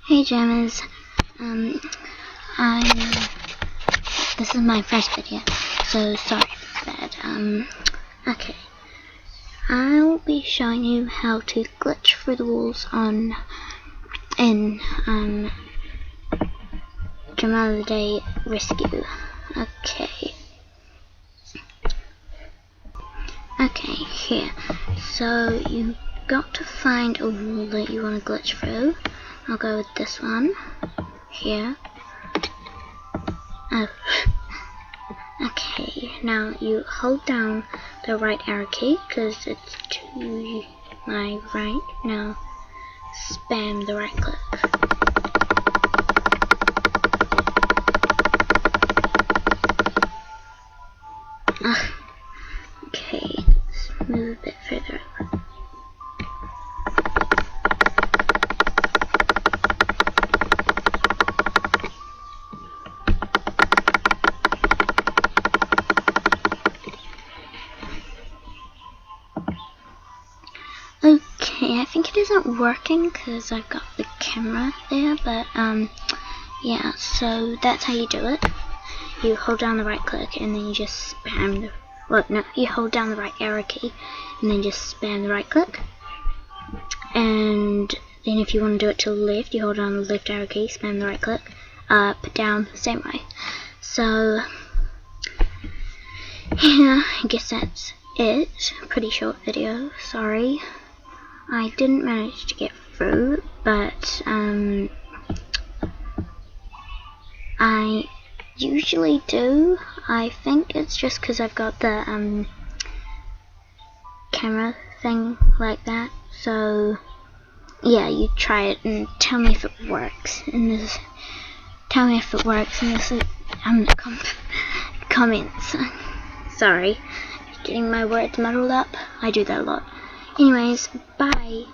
Hey Jammers, this is my first video, so sorry for that. Okay, I'll be showing you how to glitch through the walls in jamaaliday rescue. Okay, here. So you got to find a wall that you want to glitch through. I'll go with this one here. Oh. Okay, now you hold down the right arrow key because it's to my right. Now spam the right click. Okay, let's move a bit further up. Okay, I think it isn't working because I've got the camera there, but yeah, so that's how you do it. You hold down the right click and then you just spam the, well, no, you hold down the right arrow key and then just spam the right click. And then if you want to do it to the left, you hold down the left arrow key, spam the right click, up, down, the same way. So yeah, I guess that's it. Pretty short video, sorry. I didn't manage to get through, but I usually do. I think it's just because I've got the camera thing like that. So yeah, you try it and tell me if it works. Tell me if it works in the comments. Sorry, getting my words muddled up. I do that a lot. Anyways, bye.